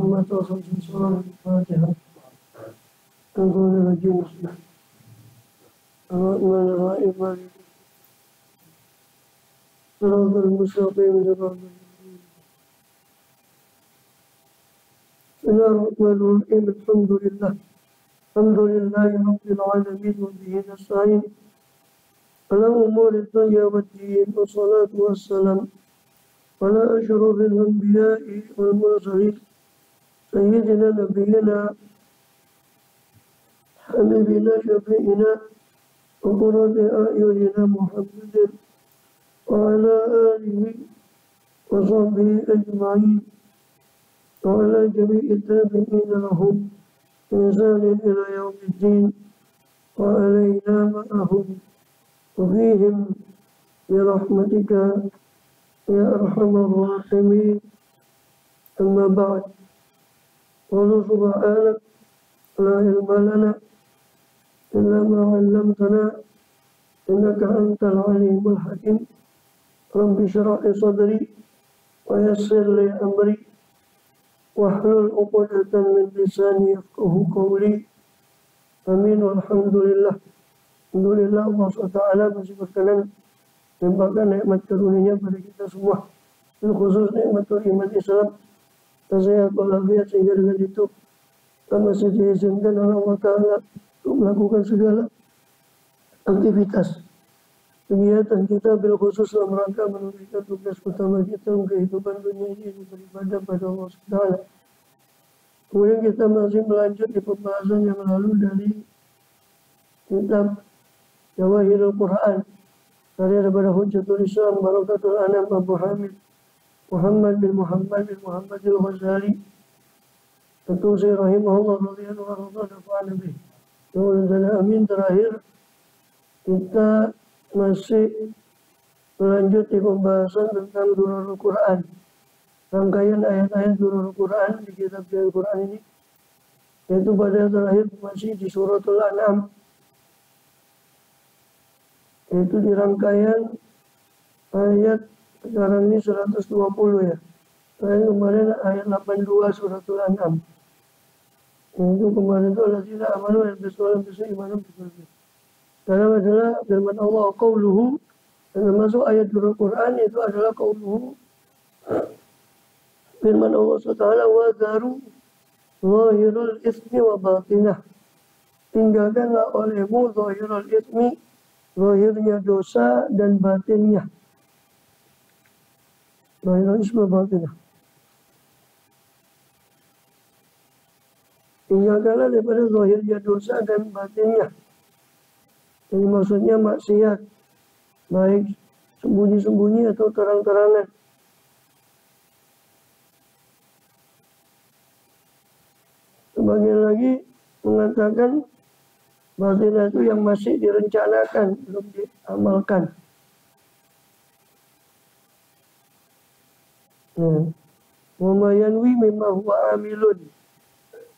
Muhammad Rasulullah Al-Fatihah. Al-Quran Al-Rajim. Ar-Rahman Ar-Rahim. Siratal Mustaqim. Bismillahirrahmanirrahim. Alhamdulillah. Alhamdulillahi Rabbil Alamin. Wa bihi nasta'in. Ala umuri dunya wad-din. Wassalatu wassalam ala asyrafil anbiya'i wal mursalin. Sayyidina Nabiyyina Habibina Syafi'ina wa qurrati a'yunina Muhammadin wa ala alihi wa sahbihi ajma'in wa ala jami'i tabi'ina lahum bi ihsanin ila yaumiddin wa alayna ma'ahum wa fihim bi rahmatika ya arhamar rahimin. Amma ba'd. Qala subhanak la ilma lana illa ma 'allamtana innaka antal alimul hakim. Rabbi shrah li sadri wa yassir li amri wahlul 'uqdatan min lisani yafqahu qawli. Amin walhamdulillah. Alhamdulillah Allah SWT masih berkenan melimpahkan nikmat karunia pada kita semua, khusus nikmatul iman Islam, sehat walafiat, sehingga dengan itu kita masih diizinkan oleh Allah Ta'ala untuk melakukan segala aktivitas kegiatan kita, bil khusus dalam rangka menunaikan tugas utama kita kehidupan dunia ini beribadah pada Allah Ta'ala. Kemudian kita masih melanjut di pembahasan yang lalu dari kitab Jawahirul Quran karya daripada Hujjatul Islam Barakatul Anam Abu Hamid Muhammad bin Muhammadil Ghazali At-Tusi rahimahullah radhiyallahu anhu. Amin. Terakhir kita masih melanjut di pembahasan tentang Durarul Quran, rangkaian ayat-ayat Durarul Quran di kitab Jawahirul Quran ini, yaitu pada terakhir masih di Suratul An'am, yaitu di rangkaian ayat sekarang ini 120 ya. Kemarin ayat 82 Suratul An'am. Itu kemarin itu alladzina amanu wa yalbisuna imanan biqulubihim. Karena adalah firman Allah qauluhu, dan termasuk ayat Durarul Quran itu adalah qauluhu, firman Allah SWT, wa dharu zahirul ismi wa batinah. Tinggalkanlah olehmu zahirul ismi, zahirnya dosa dan batinnya. Zahirul ismi wa batinah. Tinggalkanlah daripada zahirnya dosa dan batinnya. Jadi maksudnya maksiat, baik sembunyi-sembunyi atau terang-terangan. Sebagian lagi mengatakan batinah itu yang masih direncanakan, belum diamalkan. Wa ma yanwi mimma huwa amilun.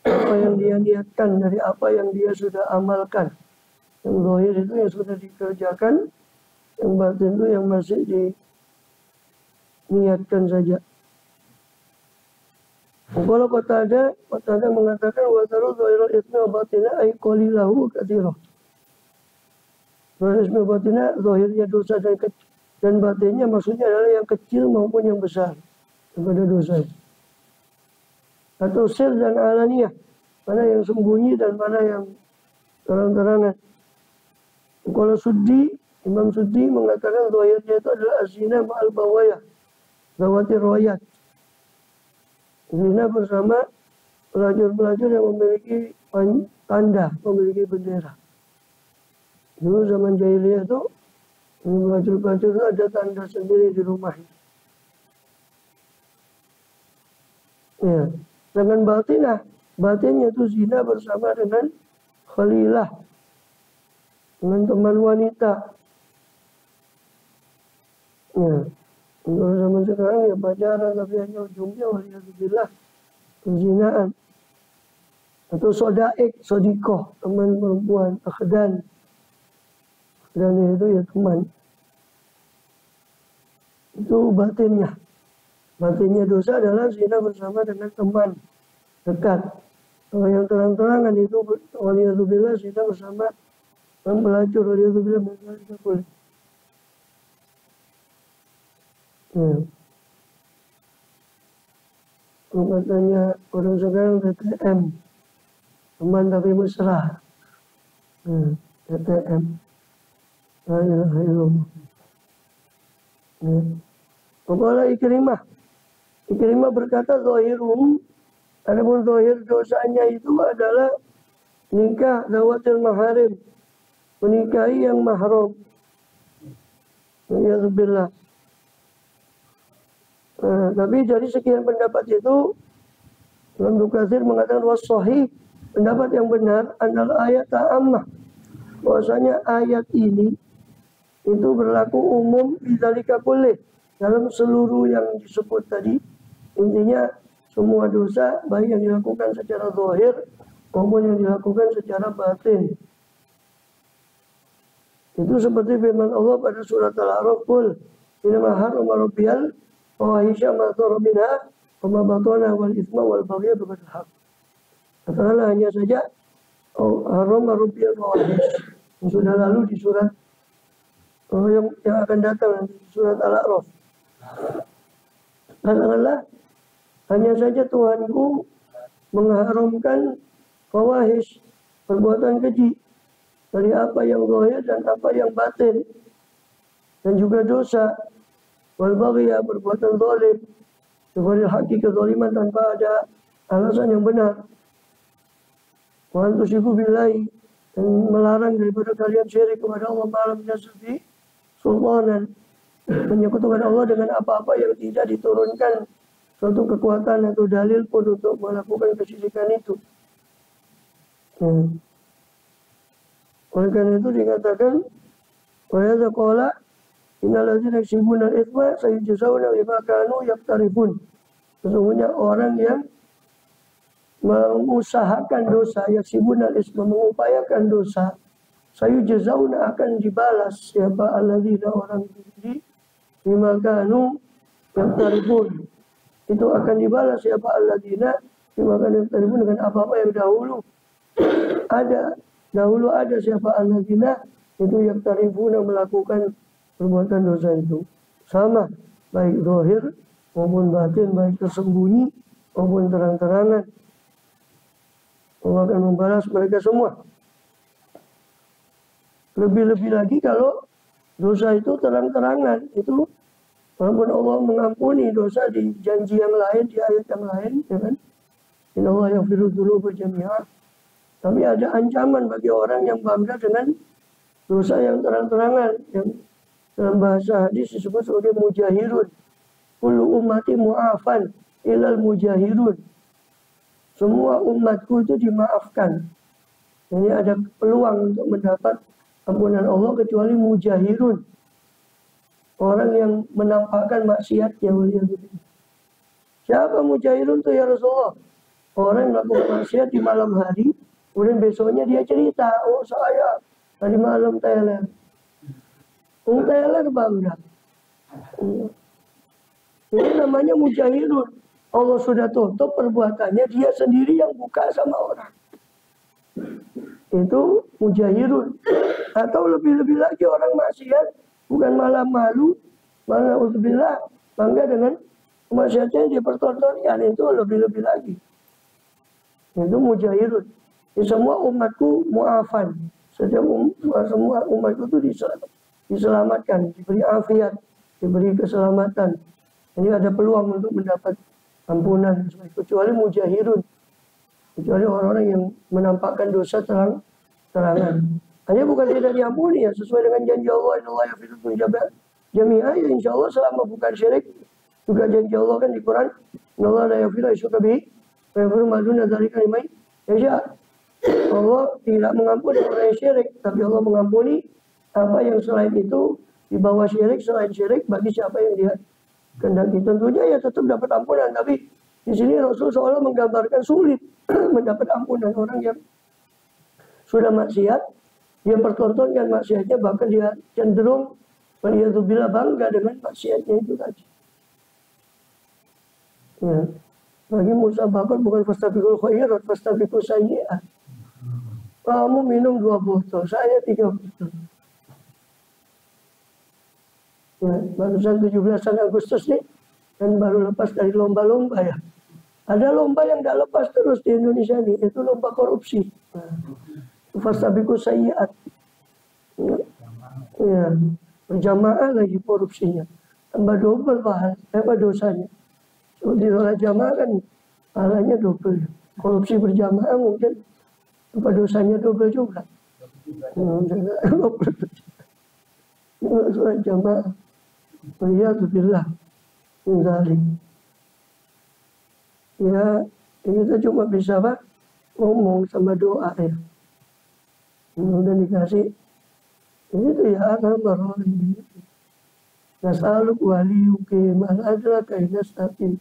Apa yang dia niatkan dari apa yang dia sudah amalkan. Yang zahir itu yang sudah dikerjakan, yang batin itu yang masih diniatkan saja. Kalau Qatadah mengatakan wa taru zahirul ismi wa batinah ay qalilahu katsirah. Zahir ismi wa batinah, zahirnya dosa dan batinnya maksudnya adalah yang kecil maupun yang besar daripada dosa. Atau sir dan alaniyah, mana yang sembunyi dan mana yang terang-terangan. Kalau Imam Suddi mengatakan zahirnya itu adalah azina ma'al bawayah, zawatir royat. Zina bersama pelacur-pelacur yang memiliki tanda, memiliki bendera. Dulu zaman jahiliyah itu, pelacur-pelacur itu ada tanda sendiri di rumahnya. Ya. Dengan batinnya itu zina bersama dengan khalilah, dengan teman wanita. Ya. Untuk zaman sekarang ya pacaran, tapi hanya ujungnya waliyadzubillah perzinaan. Atau sodikoh, teman perempuan, akhdan. Dan itu ya teman. Itu batinnya. Batinnya dosa adalah zina bersama dengan teman. dekat. Kalau yang terang-terangan itu waliyadzubillah sedang bersama pelacur, waliyadzubillah tidak boleh. Ya. Katanya orang sekarang TTM, teman tapi mesra. TTM. La ilaha illallah. Ya. Kepala Ikrimah berkata zahirum, adapun zahir dosanya itu adalah nikah zawatil maharim, menikahi yang mahram. Ya billah. Tapi dari sekian pendapat itu, Imam Nukatsir mengatakan was-shahih, pendapat yang benar adalah ayat ta'ammah, bahwasanya ayat ini itu berlaku umum bidzalika kullih, dalam seluruh yang disebut tadi. Intinya semua dosa baik yang dilakukan secara zahir maupun yang dilakukan secara batin. Itu seperti firman Allah pada surat Al-A'raf, "Qul inna harrama rabbiyal fawahisha ma dhahara minha wa ma batana wal itsma wal baghya bighairil haqq." Katakanlah hanya saja harrama rabbiyal fawahish. Yang sudah lalu di surat yang akan datang nanti di surat Al-A'raf. Katakanlah hanya saja Tuhanku mengharamkan fawahish, perbuatan keji, dari apa yang zahir dan apa yang batin, dan juga dosa, wal baghya, perbuatan zalim, bighairil haqqi, kezaliman tanpa ada alasan yang benar, wa an tusyriku billahi, dan melarang daripada kalian syirik kepada Allah malam nasbi sultanan, menyekutukan Allah dengan apa-apa yang tidak diturunkan suatu kekuatan atau dalil pun untuk melakukan kesyirikan itu. Oleh karena itu dikatakan, wa hadza qala innal ladzina yaksibuna al-itsma sayujzauna bima kanu yaqtarifun. Sesungguhnya orang yang mengusahakan dosa, yaksibuna al-itsma, mengupayakan dosa, sayujzauna, akan dibalas siapa alladzina, orang itu bima kanu yaqtarifun. Itu akan dibalas siapa alladzina bima kanu yaqtarifun, dengan apa-apa yang dahulu ada siapa alladzina itu yaqtarifuna, melakukan perbuatan dosa itu, sama baik zahir maupun batin, baik tersembunyi maupun terang-terangan. Allah akan membalas mereka semua. Lebih-lebih lagi kalau dosa itu terang-terangan, itu walaupun Allah mengampuni dosa di janji yang lain, di ayat yang lain, ya kan? Innallaha yaghfiru dzunuba jami'a. Tapi ada ancaman bagi orang yang bangga dengan dosa yang terang-terangan, yang dalam bahasa hadis disebut sebagai mujahirun. Kullu ummati mu'afan ilal mujahirun. Semua umatku itu dimaafkan. Jadi ada peluang untuk mendapat ampunan Allah kecuali mujahirun, orang yang menampakkan maksiatnya. Siapa mujahirun itu ya Rasulullah? Orang yang melakukan maksiat di malam hari, kemudian besoknya dia cerita, oh saya tadi malam teler. Teler bangga. Ini namanya mujahirun. Allah sudah tutup perbuatannya, dia sendiri yang buka sama orang. Itu mujahirun. Atau lebih-lebih lagi orang maksiat, bukan malah malu, malah uzubillah, bangga dengan maksiatnya, dia pertontonkan, itu lebih-lebih lagi. Itu mujahirun. Semua umatku mu'afan. Semua umatku itu diselamatkan, diberi afiat, diberi keselamatan. Ini ada peluang untuk mendapat ampunan, kecuali mujahirun, kecuali orang-orang yang menampakkan dosa terang-terangan. Hanya bukan tidak diampuni ya, sesuai dengan janji Allah, innallaha yaghfiru dzunuba jami'a, ya insya Allah selama bukan syirik. Juga janji Allah kan di Quran, innallaha la yaghfiru asyiraka bihi wa yaghfiru ma duna dzalika liman yasha. Allah tidak mengampuni orang yang syirik, tapi Allah mengampuni apa yang selain itu, di bawah syirik, selain syirik, bagi siapa yang dia kehendaki. Tentunya ya tetap dapat ampunan, tapi di sini Rasul seolah menggambarkan sulit mendapat ampunan orang yang sudah maksiat, dia pertontonkan maksiatnya, bahkan dia cenderung waliyadzubillah bangga dengan maksiatnya itu tadi. Ya. Bagi musabaqat bukan fastabiqul khairat, fastabiqul sayyi'at. Kamu minum 2 botol, saya 3 botol. Ya, barusan 17 Agustus nih, dan baru lepas dari lomba-lomba ya. Ada lomba yang tidak lepas terus di Indonesia nih, itu lomba korupsi. Fastabiqul sayyi'at. Ya, berjamaah lagi korupsinya. Tambah double dosanya. Seperti sholat jamaah kan, pahalanya double. Korupsi berjamaah mungkin tambah dosanya double juga. Sholat jamaah. Waliyadzubillah. Ya, kita cuma bisa apa? Ngomong sama doa ya. Udah dikasih itu ya kabar ini. Nasaluk waliyukim al-adla kainastaqim.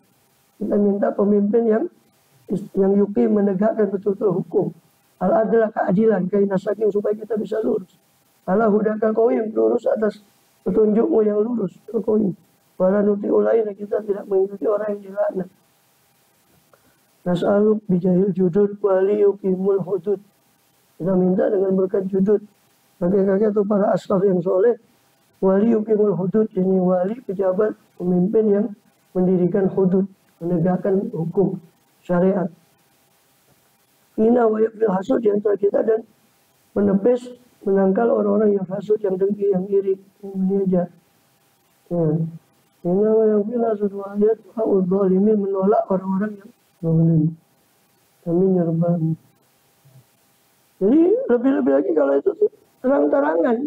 Kita minta pemimpin yang yukim menegakkan betul-betul hukum. Al-adla keadilan kainastaqim supaya kita bisa lurus. Allah hudaka qawim, lurus atas petunjukmu yang lurus. Qawim. Wala nuti'u laina, kita tidak mengikuti orang yang dilaknat. Nasaluk bijahil judud waliyukimul hudud. Kita minta dengan berkat judud. Kakek-kakek itu para ashraf yang soleh. Wali yukimul hudud, ini wali pejabat pemimpin yang mendirikan hudud, menegakkan hukum syariat. Ina wa yakfil hasud di antara kita dan menepis, menangkal orang-orang yang hasud, yang dengki, yang iri, yang meniaja. Ina wa yakfil hasud wa ayat ha'ud zalimin, menolak orang-orang yang zalim. Amin ya rabbal alamin. Jadi lebih-lebih lagi kalau itu terang-terangan,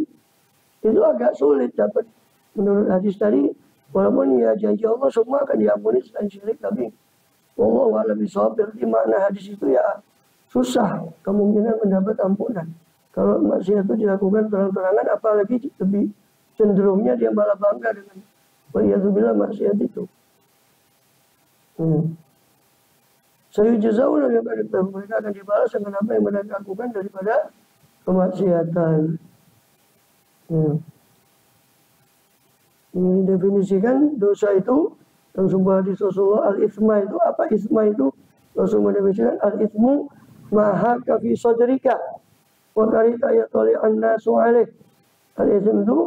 itu agak sulit dapat menurut hadis tadi. Walaupun ya janji Allah semua akan diampuni selain syirik, tapi wallahu a'lam bishawab. Berarti makna hadis itu ya susah kemungkinan mendapat ampunan kalau maksiat itu dilakukan terang-terangan, apalagi lebih cenderungnya dia malah bangga dengan waliyadzubillah maksiat itu. Saya jazau yang mereka akan dibalas dengan apa yang mereka lakukan daripada kemaksiatan. Ini definisikan dosa itu dalam sebuah hadis Rasulullah. Al-ithma itu apa? Ithma itu Rasulullah mendefinisikan al-ithmu maha kafi sadrika wa karita yatali an-nasu alaih. Al-ithm itu,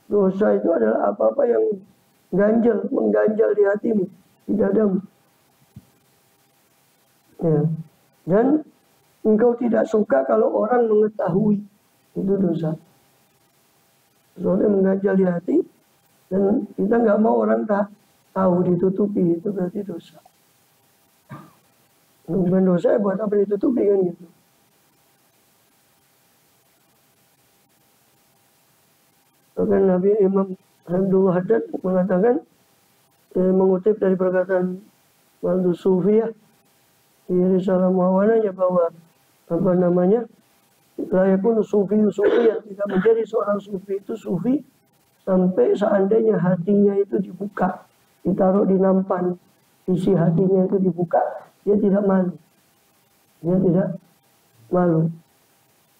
dosa itu adalah apa-apa yang mengganjal di hatimu, di dadamu. Ya. Dan engkau tidak suka kalau orang mengetahui, itu dosa. Soalnya mengganjal di hati, dan kita nggak mau orang tahu, ditutupi, itu berarti dosa. Bukan dosa, buat apa ditutupi kan gitu. Bahkan Nabi Imam Abdul Haddad mengatakan, mengutip dari perkataan Waldu Sufiyah di Risalah Muawananya, bahwa apa namanya, layakun sufi yang tidak menjadi seorang sufi itu sufi sampai seandainya hatinya itu dibuka, ditaruh di nampan, isi hatinya itu dibuka, dia tidak malu. Dia tidak malu.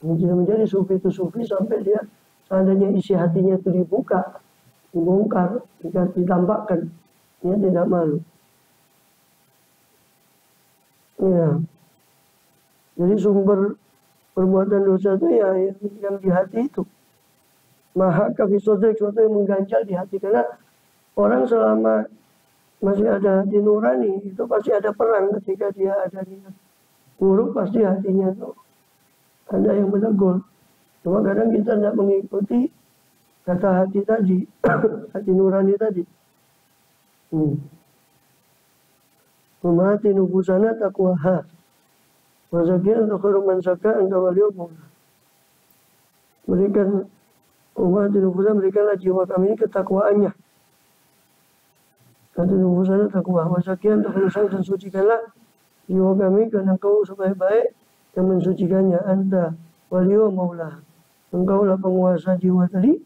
Dia tidak menjadi sufi itu sufi sampai dia seandainya isi hatinya itu dibuka, dibongkar, ditampakkan, dia tidak malu. Ya. Jadi sumber perbuatan dosa itu ya yang di hati itu. Maha kafisodrik, sesuatu yang mengganjal di hati. Karena orang selama masih ada hati nurani, itu pasti ada perang. Ketika dia ada niat buruk, pasti hatinya itu ada yang menegur. Cuma kadang kita tidak mengikuti kata hati tadi, hati nurani tadi. Memati nufusana taqwaha. Wazakian khairu man zakka anta waliyukum. Berikan umat nufusana, berikanlah jiwa kami ini ketakwaannya. Hati nufusana taqwa. Wazakian khairu dan sucikanlah jiwa kami karena engkau sebaik-baik yang mensucikannya. Anta waliyu maulah. Engkaulah penguasa jiwa tadi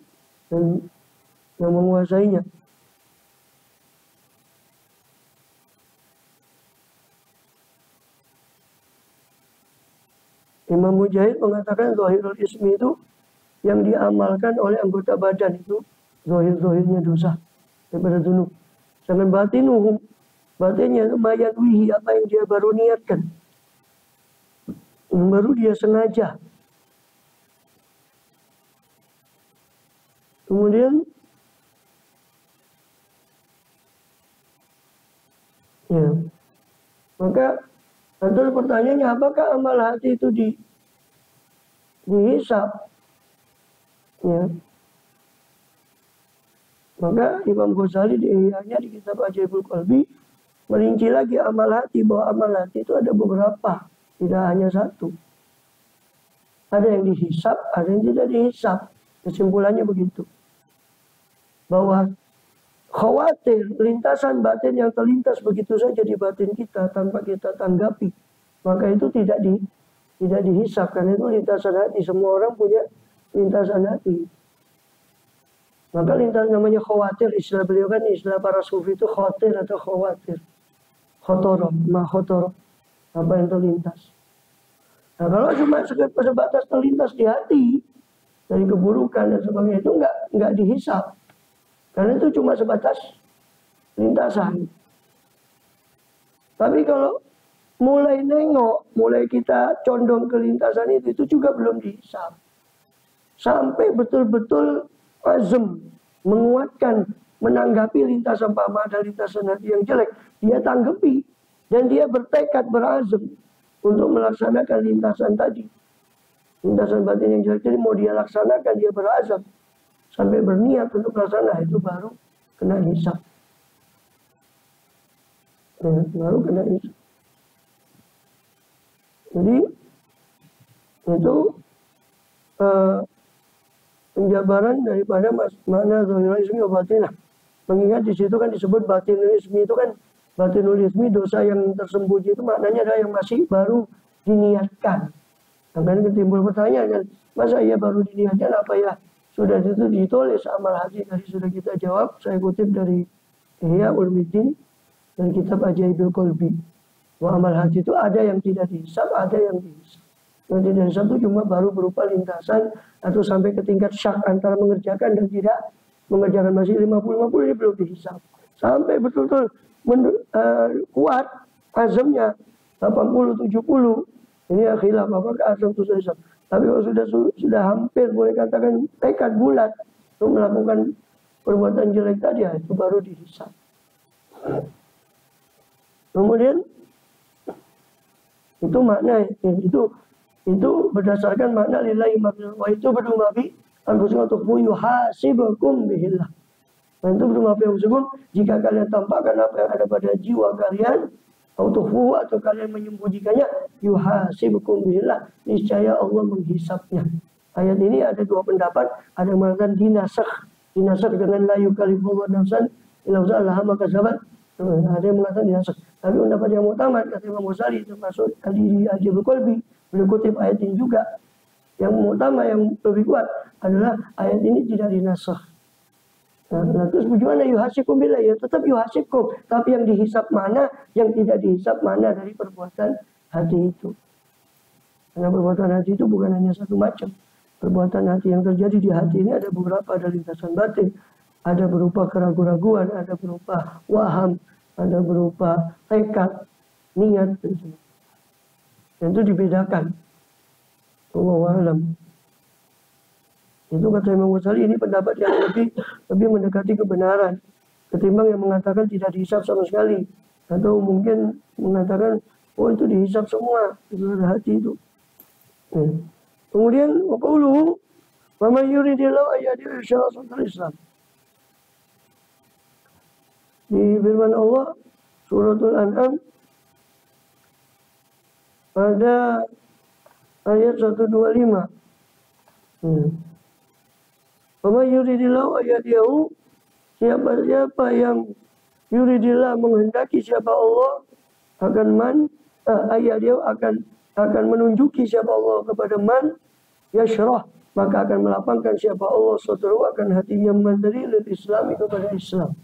dan yang menguasainya. Imam Mujahid mengatakan zahirul ismi itu yang diamalkan oleh anggota badan itu zahir-zahirnya dosa daripada dzunub. Sedangkan batinuhum batinnya itu mayanwihi, apa yang dia baru niatkan, yang baru dia sengaja. Kemudian ya, maka terus pertanyaannya, apakah amal hati itu dihisab? Ya. Maka Imam Ghazali di Ihya'nya di kitab Ajaibul Qalbi merinci lagi amal hati, bahwa amal hati itu ada beberapa, tidak hanya satu. Ada yang dihisab, ada yang tidak dihisab. Kesimpulannya begitu. Bahwa khawatir lintasan batin yang terlintas begitu saja di batin kita tanpa kita tanggapi, maka itu tidak dihisab, karena itu lintasan hati. Semua orang punya lintasan hati. Maka lintas namanya khawatir, istilah beliau kan, istilah para sufi itu khawatir atau khawatir. Khotoro, khotoro, apa yang terlintas. Nah, kalau cuma sebatas terlintas di hati dari keburukan dan sebagainya, itu nggak dihisab, karena itu cuma sebatas lintasan. Tapi kalau mulai nengok, mulai kita condong ke lintasan itu juga belum dihisab. Sampai betul-betul azam, menguatkan, menanggapi lintasan pama dan lintasan hati yang jelek, dia tanggapi dan dia bertekad, berazam untuk melaksanakan lintasan tadi, lintasan batin yang jelek. Jadi mau dia laksanakan, dia berazam sampai berniat untuk melaksanakan, itu baru kena hisab. Ya, baru kena hisab. Jadi itu penjabaran daripada makna zahirul ismi wa batinah. Mengingat di situ kan disebut batinul ismi, itu kan batinul ismi, dosa yang tersembunyi, itu maknanya ada yang masih baru diniatkan. Akan timbul pertanyaan, masa ia baru diniatkan, apa ya sudah itu ditulis amal hati? Tadi sudah kita jawab, saya kutip dari Ihya Ulumuddin dan kitab Ajaibul Qalbi. Bahwa amal hati itu ada yang tidak dihisab, ada yang dihisab. Yang tidak dihisab itu cuma baru berupa lintasan atau sampai ke tingkat syak antara mengerjakan dan tidak mengerjakan, masih 50-50, ini belum dihisab. Sampai betul-betul kuat azamnya 80-70, ini khilaf apakah azam itu dihisab. Tapi kalau sudah hampir boleh katakan tekad bulat untuk melakukan perbuatan jelek tadi, itu baru dihisab. Kemudian itu makna itu berdasarkan makna lillahi wa itu berdua bi anfusikum tukhfu yuhasibukum bihillah. Dan itu berdua bi anfusikum, jika kalian tampakkan apa yang ada pada jiwa kalian, atau kalian menyembunyikannya, yuhasibukum bihillah, niscaya Allah menghisapnya. Ayat ini ada dua pendapat, ada yang mengatakan dinasakh dengan la yukallifullahu nafsan illa wus'aha maka sahabat. Ada yang mengatakan dinasakh. Tapi pendapat yang utama kata Imam Ghazali, termasuk di Ajaibul Qalbi, beliau kutip ayat ini juga. Yang utama, yang lebih kuat adalah ayat ini tidak dinasakh. Nah, terus bagaimana yuhasikum billah? Ya tetap yuhasikum, tapi yang dihisap mana, yang tidak dihisap mana dari perbuatan hati itu. Karena perbuatan hati itu bukan hanya satu macam. Perbuatan hati yang terjadi di hati ini ada beberapa, ada lintasan batin, ada berupa keraguan-raguan, ada berupa waham, ada berupa tekad, niat, dan itu dibedakan. Wallahu a'lam. Itu kata Imam Ghazali, ini pendapat yang lebih mendekati kebenaran ketimbang yang mengatakan tidak dihisab sama sekali, atau mungkin mengatakan oh itu dihisab semua, itu ada hati itu. Kemudian waqauluhu wa man yuridillahu ayyadihi ila siratal Islam. Di firman Allah suratul An'am pada ayat 125. Wa yuridillahu ayyadihi, siapa yang yuridillah menghendaki, siapa Allah akan ayyadihi akan menunjuki siapa Allah kepada man yashrah, maka akan melapangkan siapa Allah sadrahu, akan hatinya mandiri lil Islam, kepada Islam.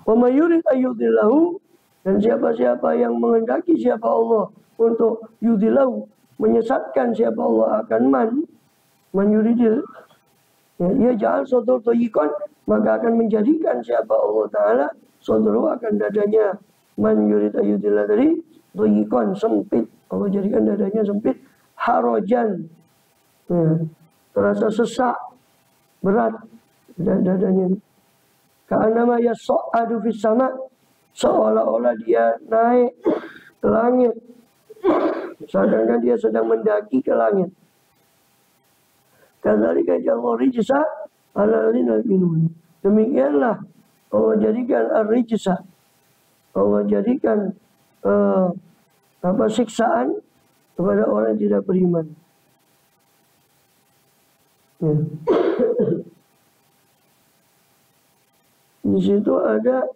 Wa may yurid ayyudillahu, dan siapa-siapa yang menghendaki siapa Allah untuk yudillahu, menyesatkan siapa Allah akan man yuridil, ya ja'al sadr thayyikon, maka akan menjadikan siapa Allah Ta'ala sodro akan dadanya man yurid ayudillah tadi doyikon sempit. Allah jadikan dadanya sempit, harojan, terasa sesak, berat dadanya. Ka'annama yas'adu fis sama, seolah-olah dia naik ke langit, seakan-akan dia sedang mendaki ke langit. Kadzalika ja'alna rijsa 'alal ladzina yu'minun. Demikianlah Allah jadikan ar-rijsa, Allah jadikan siksaan kepada orang yang tidak beriman. Di situ ada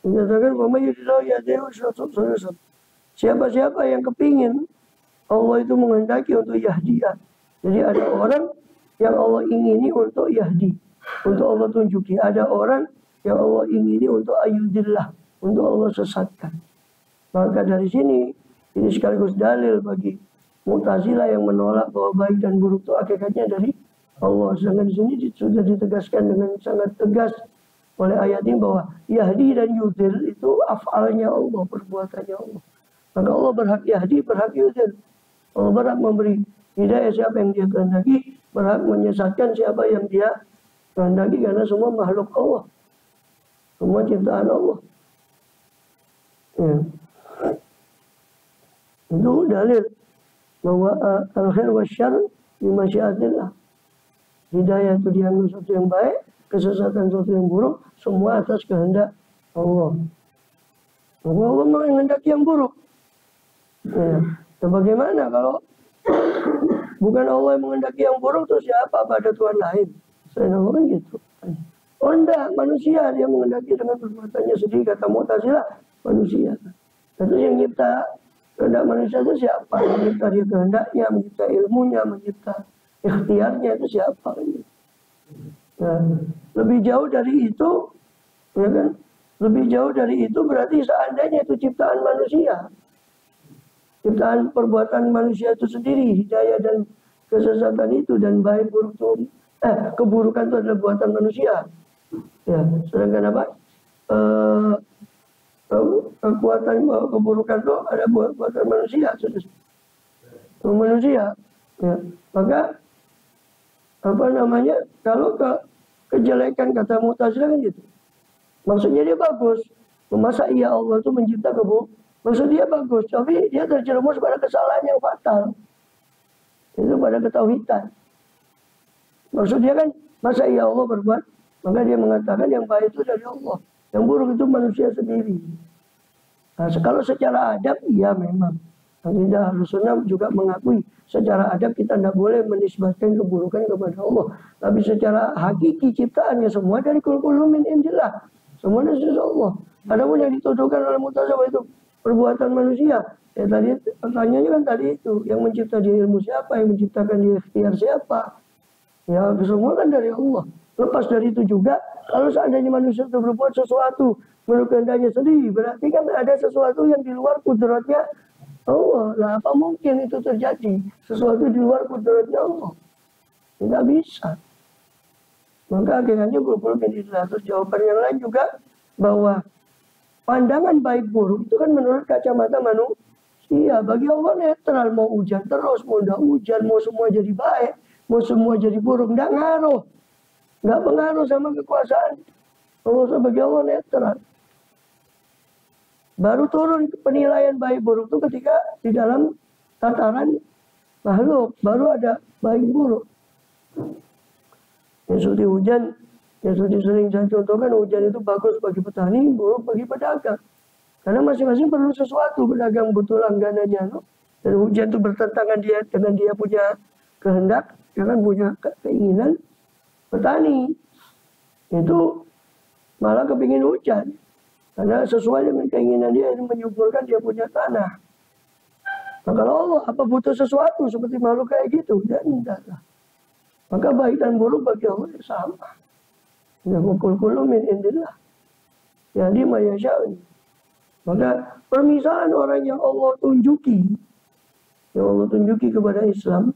menyatakan bahwa siapa-siapa yang kepingin Allah itu menghendaki untuk yahdiyah. Jadi ada orang yang Allah ingini untuk yahdi, untuk Allah tunjuki. Ada orang yang Allah ingini untuk ayudillah, untuk Allah sesatkan. Maka dari sini ini sekaligus dalil bagi Mu'tazilah yang menolak bahwa baik dan buruk itu hakikatnya dari Allah. Sedangkan di sini sudah ditegaskan dengan sangat tegas oleh ayat ini bahwa yahdi dan yudil itu af'alnya Allah, perbuatannya Allah. Maka Allah berhak yahdi, berhak yudil. Allah berhak memberi hidayah siapa yang dia kehendaki, berhak menyesatkan siapa yang dia kehendaki, karena semua makhluk Allah, semua ciptaan Allah. Itu dalil bahwa al-khair wa syarr bi masyiatillah. Hidayah itu diambil sesuatu yang baik, kesesatan sesuatu yang buruk, semua atas kehendak Allah. Maka Allah menghendaki yang buruk. Dan bagaimana kalau bukan Allah yang menghendaki yang buruk, terus siapa pada Tuhan lain? Selain Allah kan gitu. Oh enggak, manusia dia menghendaki dengan perbuatannya sendiri, kata Mu'tazilah, manusia. Tentu yang mencipta kehendak manusia itu siapa? Mencipta dia kehendaknya, mencipta ilmunya, mencipta ikhtiarnya itu siapa? Nah, lebih jauh dari itu, ya kan? Lebih jauh dari itu berarti seandainya itu ciptaan manusia, ciptaan perbuatan manusia itu sendiri, hidayah dan kesesatan itu dan baik buruk itu, keburukan itu adalah buatan manusia. Ya, sedangkan apa? Kekuatan keburukan itu ada buatan manusia, manusia. Ya, maka apa namanya? Kalau kejelekan kata Mu'tazilah kan gitu. Maksudnya dia bagus. Masa iya Allah itu mencipta keburukan? Maksud dia bagus, tapi dia terjerumus pada kesalahan yang fatal. Itu pada ketauhidan. Maksud dia kan, masa iya Allah berbuat? Maka dia mengatakan yang baik itu dari Allah, yang buruk itu manusia sendiri. Nah, kalau secara adab, iya memang. Akidah Ahlussunnah juga mengakui secara adab kita tidak boleh menisbatkan keburukan kepada Allah. Tapi secara hakiki ciptaannya semua dari kullu min indillah. Semua dari Allah. Adapun yang dituduhkan oleh Mu'tazilah itu perbuatan manusia. Ya tadi pertanyaannya kan tadi itu, yang mencipta dia ilmu siapa, yang menciptakan dia ikhtiar siapa? Ya semua kan dari Allah. Lepas dari itu juga, kalau seandainya manusia itu berbuat sesuatu menurut kehendaknya sendiri, berarti kan ada sesuatu yang di luar kudratnya Allah. Lah apa mungkin itu terjadi? Sesuatu di luar kudratnya Allah. Tidak bisa. Maka akhirnya kullu min indillah. Terus jawaban yang lain juga bahwa pandangan baik buruk itu kan menurut kacamata manusia. Bagi Allah netral, mau hujan terus, mau tidak hujan, mau semua jadi baik, mau semua jadi buruk, tidak ngaruh. Tidak pengaruh sama kekuasaan Allah. Bagi Allah netral. Baru turun penilaian baik buruk itu ketika di dalam tataran makhluk, baru ada baik buruk. Yang seperti hujan, yang seperti sering saya contohkan, hujan itu bagus bagi petani, buruk bagi pedagang. Karena masing-masing perlu sesuatu, pedagang butuh langganannya. No? Dan hujan itu bertentangan dengan dia punya kehendak, dia kan punya keinginan. Petani itu malah kepingin hujan. Karena sesuai dengan keinginan dia ini menyuburkan dia punya tanah. Nah, kalau Allah apa butuh sesuatu seperti makhluk kayak gitu? Ya enggak lah. Maka baik dan buruk bagi Allah sama. Ya kullu min indillah. Jadi mayasya. Maka permisalan orang yang Allah tunjuki, kepada Islam,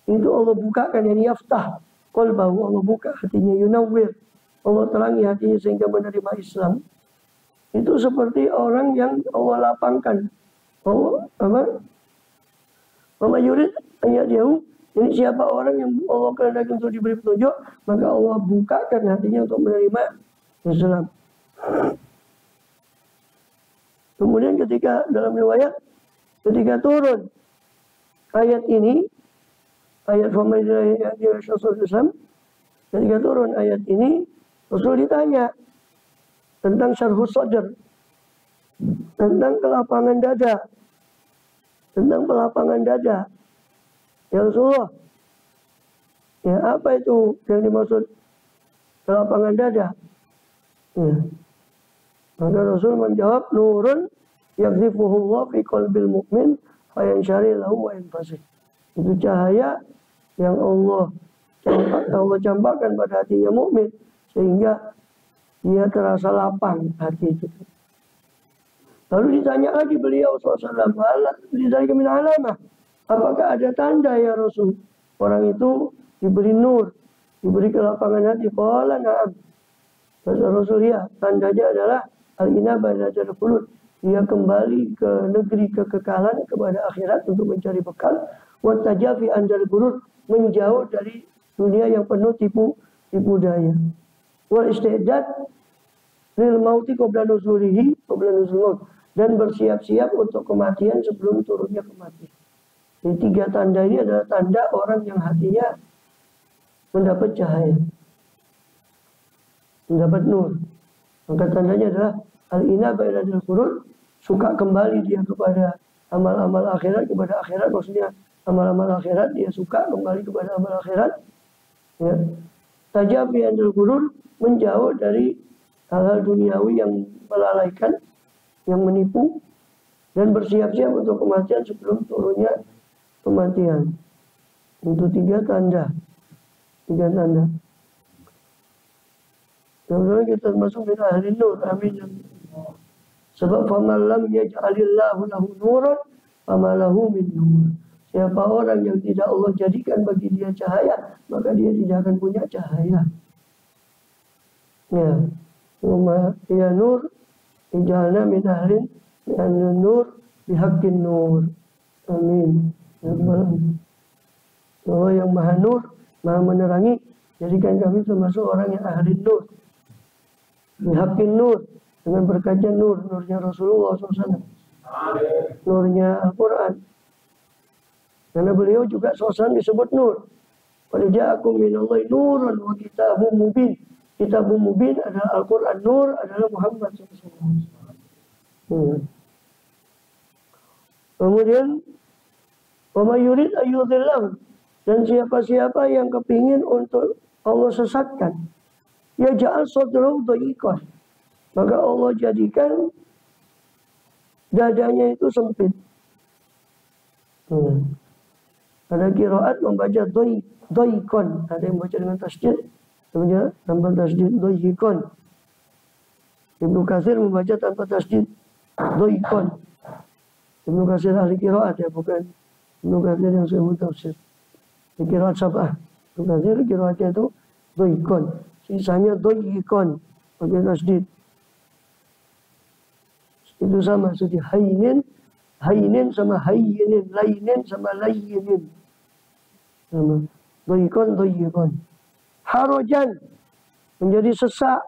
itu Allah bukakan yang yaftah. qalbahu, Allah buka hatinya, yunawwir, Allah terangi hatinya sehingga menerima Islam. Itu seperti orang yang Allah lapangkan. Allah Mama yurid ayat jauh. Ini siapa orang yang Allah kehendaki untuk diberi petunjuk, maka Allah bukakan hatinya untuk menerima Islam. Kemudian ketika dalam riwayat, ketika turun ayat ini, ayat Rasul Islam, ketika turun ayat ini, Rasul ditanya tentang syarhus sadr, tentang kelapangan dada, tentang pelapangan dada. Ya Rasulullah, ya apa itu yang dimaksud kelapangan dada? Ya. Maka Rasul menjawab, nurun yakzifuhullah fi qalbil mu'min fayansyari lahu wa yanfasih. Itu cahaya yang Allah campakkan pada hatinya mukmin sehingga dia terasa lapang hati itu. Lalu ditanya lagi beliau SAW, apakah ada tanda ya Rasul? Orang itu diberi nur, diberi kelapangan hati. Qala na'am. Kata Rasul, ya, tandanya adalah al-inabah ila khulud. Dia kembali ke negeri kekekalan, kepada akhirat untuk mencari bekal. Wa tajafi anjal gurur, menjauh dari dunia yang penuh tipu daya. Wal istidad lil mauti qabla nuzulihi qabla nuzul maut, dan bersiap-siap untuk kematian sebelum turunnya kematian. Jadi 3 tanda ini adalah tanda orang yang hatinya mendapat cahaya, mendapat nur. Maka tandanya adalah al-inabah ila khulud, suka kembali dia kepada amal-amal akhirat, kepada akhirat, maksudnya amal-amal akhirat, dia suka kembali kepada amal akhirat. Ya. Tajabi anil gurur, menjauh dari hal-hal duniawi yang melalaikan, yang menipu, dan bersiap-siap untuk kematian sebelum turunnya kematian. Itu 3 tanda. 3 tanda. Kemudian kita masuk min ahli nur. Amin. Sebab faman lam yaj'alillahu lahu nuran fama lahu min nur. Siapa orang yang tidak Allah jadikan bagi dia cahaya, maka dia tidak akan punya cahaya. Ya. Ya nur ijalna min ahlin min nur bihaqqin nur. Amin. Allah yang maha nur, maha menerangi, jadikan kami termasuk orang yang ahli nur. Bihaqqin nur, dengan berkatnya nur, nurnya Rasulullah SAW, nurnya Al-Quran. Karena beliau juga SAW disebut nur. Qad ja'akum minallahi nurun wa kitabun mubin. Kitabun mubin adalah Al-Quran, nur adalah Muhammad SAW. Kemudian wa may yurid ayyudhillahu, dan siapa-siapa yang kepingin untuk Allah sesatkan, ya ja'al sadrahu dhayiqan, maka Allah jadikan dadanya itu sempit. Ada qiraat membaca dhayiqan, ada yang baca dengan tasydid, namanya tanpa tasydid dhayiqan. Ibnu Katsir membaca tanpa tasydid dhayiqan. Ibnu Katsir ahli qiraat ya, bukan Ibnu Katsir yang sahih tafsir. Qiraat sab'ah. Ibnu Katsir qiraatnya itu dhayiqan. Sisanya dhayiqan pakai tasydid. Itu sama seperti hainin sama hayyinin, lainin sama layyinin. Sama. Dhayiqan. Harajan, menjadi sesak.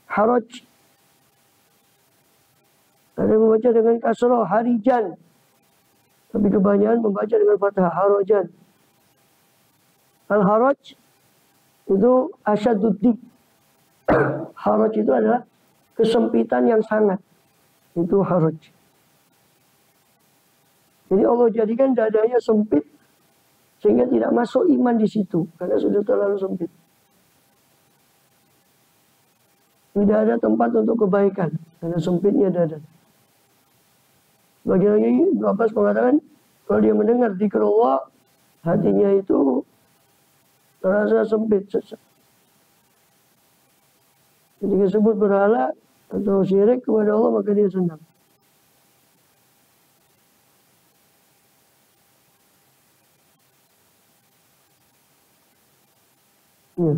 Haraj. Ada yang membaca dengan kasrah, harijan. Tapi kebanyakan membaca dengan fathah, harajan. Al-haraj itu asyadudik. Haraj itu adalah kesempitan yang sangat. Itu haraj. Jadi Allah jadikan dadanya sempit sehingga tidak masuk iman di situ karena sudah terlalu sempit. Tidak ada tempat untuk kebaikan karena sempitnya dada. Bagi lagi Ibnu Abbas mengatakan kalau dia mendengar dzikir Allah, hatinya itu terasa sempit sesak. Ketika sebut berhala atau syirik kepada Allah, maka dia senang. Ya.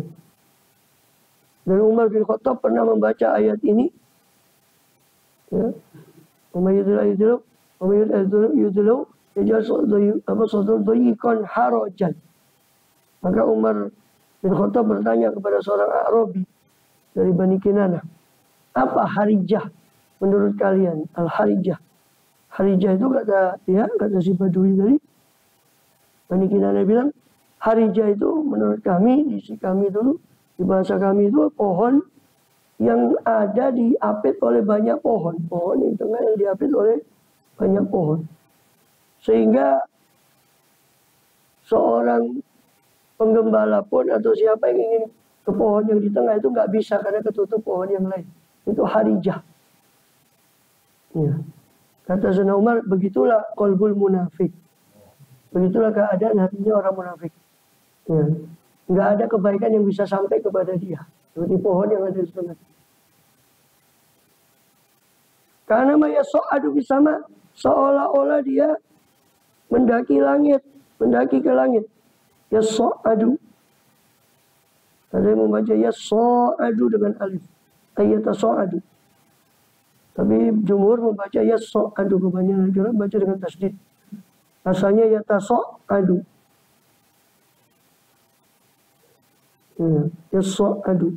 Dan Umar bin Khattab pernah membaca ayat ini. Ya. Harajan. Maka Umar bin Khattab bertanya kepada seorang Arabi dari Bani Kinanah, apa harijah menurut kalian? Al-harijah. Harijah itu kata si Badui dari Bani Kinanah bilang, harijah itu menurut kami, di sisi kami dulu, di bahasa kami itu pohon yang ada diapit oleh banyak pohon. Pohon di tengah yang diapit oleh banyak pohon. Sehingga seorang penggembala pun atau siapa yang ingin ke pohon yang di tengah itu nggak bisa karena ketutup pohon yang lain. Itu harijah. Ya. Kata Sayyidina Umar, begitulah qalbul munafik. Begitulah keadaan hatinya orang munafik. Ya. Nggak ada kebaikan yang bisa sampai kepada dia. Seperti pohon yang ada di tengah. Karena maya so'adu bisama, seolah-olah dia mendaki langit, mendaki ke langit. Ya so'adu. Ada yang membaca ya so'adu dengan alif. Ayata so'adu. Tapi jumhur membaca ya so'adu. Kebanyakan orang baca dengan tasdid. Asalnya ya taso'adu. Ya so'adu.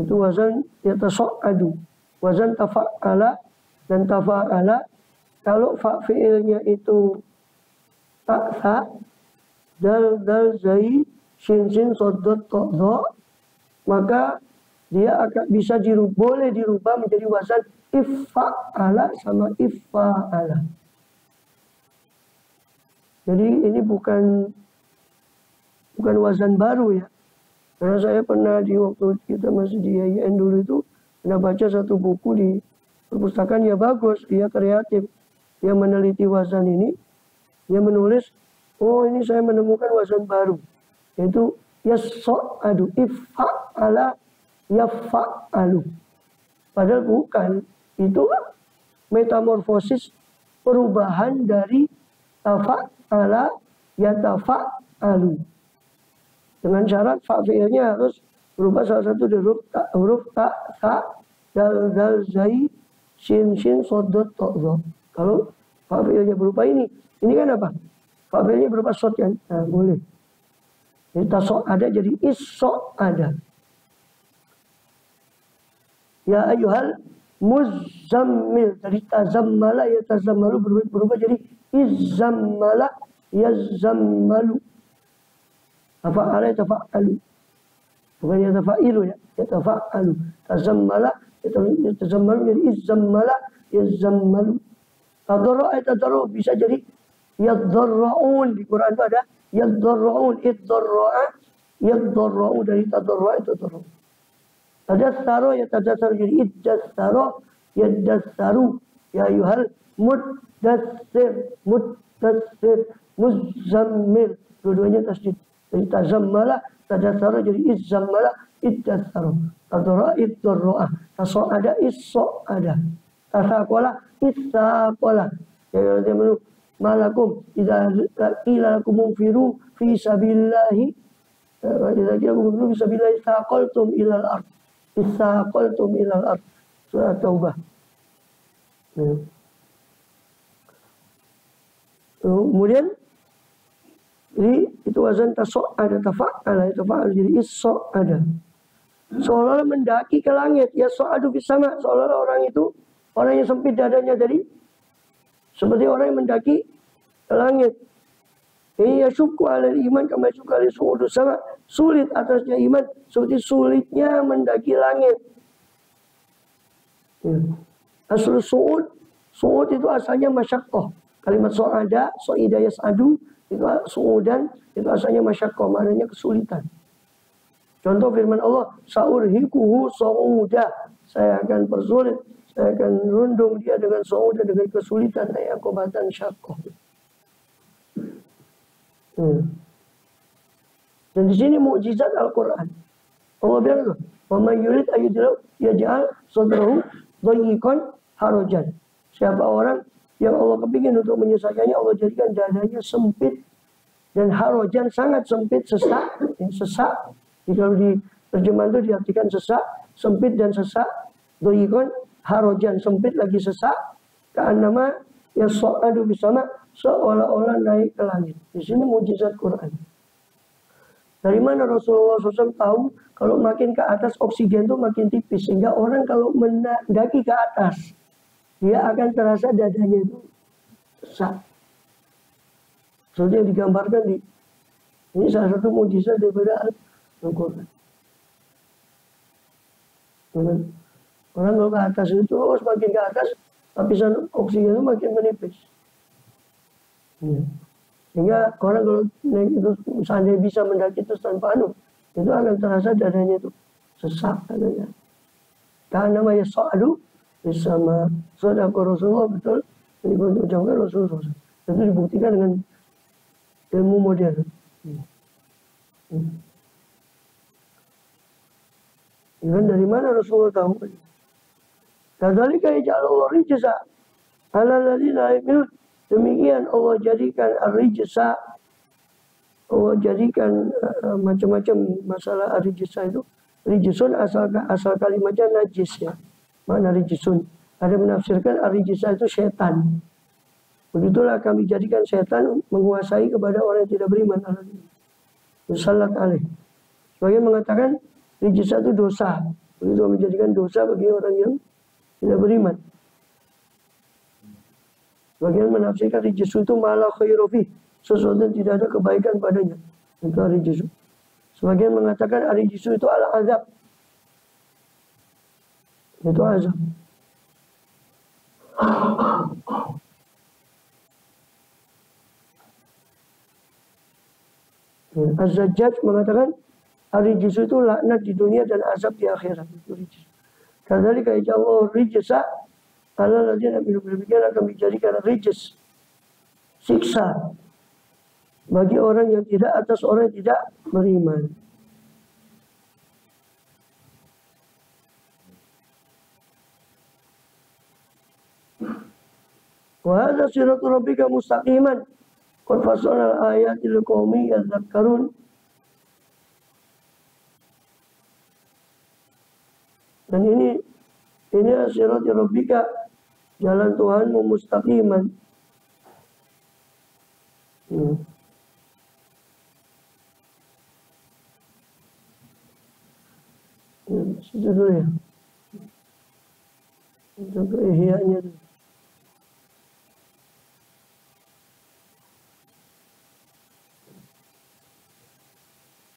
Itu wazan ya taso'adu. Wazan tafa'ala dan tafa'ala. Kalau fa fi'ilnya itu ta'sa, dal zai, shin soddot to'do, maka dia akan bisa boleh dirubah menjadi wazan iffa'ala sama iffa'ala. Jadi ini bukan wazan baru ya. Karena saya pernah di waktu kita masih di IAIN dulu itu pernah baca satu buku di perpustakaan, ya bagus, dia kreatif. Dia meneliti wazan ini, dia menulis, oh ini saya menemukan wazan baru. Yaitu yasso'adu, iffa'ala, yafa'alu. Padahal bukan, itu metamorfosis perubahan dari tafa'ala, yatafa'alu. Dengan syarat fa'fi'ilnya harus berubah salah satu dari huruf ta, dal, zai, shin, soddot, to'zo. Kalau fa'fi'ilnya berupa ini kan apa? Fa'fi'ilnya berupa sod kan? Nah, boleh. Jadi taso ada jadi iso ada. Ya ayyuhal muzammil. Dari tazammala ya tazammalu berubah jadi izzammala ya zammalu. Tafa'ala ya tafa'alu. Bukan ya tafa'ilu ya. Ya tafa'alu. Tazammala ya tazammalu jadi izzammala ya zammalu. Tadarru ya tadarru bisa jadi yaddarra'un. Di Quran itu ada yaddarra'un. Iddarra'a yaddarra'u dari tadarru'a itu tadarru. Tadassaro ya tadassaro jadi iddassaro yaddassaru. Ya ayyuhal muddassir muzammil. Dua-duanya tasdid. Jadi tazammala tadassaro jadi izzammala iddassaro. Tadarru'a iddarra'a. Taso'ada isso'ada. Tasaqola issaqola. Ya dia menurut malakum idza qila lakum munfiru fi sabilillahi idza qila lakum munfiru fi sabilillahi istaqaltum ilal ardh. Istaqaltum ilal ardh. Surah Taubah. Kemudian jadi itu wazan taso'ada tafa'ala tafa'al jadi isso'ada. Seolah-olah mendaki ke langit ya so'adu bisama. Seolah-olah orang itu orang yang sempit dadanya tadi seperti orang yang mendaki ke langit. Iya syuku alal iman kama syuku alal su'udu sama. Sulit atasnya iman seperti sulitnya mendaki langit. Asal su'ud itu asalnya masyaqqah. Kalimat so'ada, so'ida yas'adu itu su'udan itu asalnya masyaqqah, maknanya kesulitan. Contoh firman Allah, sa'urhiquhu su'uda. Saya akan persulit, saya akan rundung dia dengan su'uda, dengan kesulitan, akobatan syaqqah. Dan di sini mukjizat Al-Quran. Allah bilang, "Wa may yurid ayyudillahu yaj'al sadrahu dayyiqan harajan." Siapa orang yang Allah kepingin untuk menyelesaikannya, Allah jadikan dadanya sempit dan harajan sangat sempit, sesak. artinya sesak. Jadi kalau di terjemahan itu diartikan sesak, sempit dan sesak. Doyikon harojan, sempit lagi sesak. Ka'annama yas'adu bisama, seolah-olah naik ke langit. Di sini mujizat Quran. Dari mana Rasulullah SAW tahu kalau makin ke atas oksigen itu makin tipis, sehingga orang kalau mendaki ke atas dia akan terasa dadanya itu sesak. Seperti yang digambarkan ini salah satu mujizat daripada Al-Quran. Orang kalau ke atas itu terus makin ke atas, lapisan oksigen itu makin menipis. Sehingga orang kalau naik itu seandainya bisa mendaki terus tanpa itu akan terasa dadanya itu sesak katanya. Karena namanya so'adu bersama saudara Rasulullah, betul ini diucapkan Rasulullah. Itu dibuktikan dengan ilmu modern. Dan dari mana Rasulullah tahu? Kadzalika yaj'alullahu rijsa 'alal ladzina la yu'minun. Demikian Allah jadikan ar-rijsa, Allah jadikan macam-macam masalah ar-rijsa itu. Rijsun asal kalimatnya najis ya. Makna rijsun. Ada menafsirkan ar-rijsa itu setan. Begitulah kami jadikan setan menguasai kepada orang yang tidak beriman. Musallat alaih. Sebagian mengatakan rijsa itu dosa. Begitu menjadikan dosa bagi orang yang tidak beriman. Bagian menafsirkan rijsu itu malah khairofi, sesuatu yang tidak ada kebaikan padanya. Itu rijsu. Sebagian mengatakan rijsu itu al-azab. Itu azab. Az-Zajjaj mengatakan rijsu itu laknat di dunia dan azab di akhirat. Itu rijsu. Kadzalika yaj'alullahu rijsa 'alal ladzina la yu'minun. Demikian akan dijadikan rijs, siksa bagi orang yang tidak atas orang yang tidak beriman. Wa hadza siratul rabbika mustaqiman qad fassalna al-ayati liqaumin yadhakkarun. Dan ini siratul rabbika, jalan Tuhanmu mustaqiman. Situ dulu ya. Untuk ihya-nya.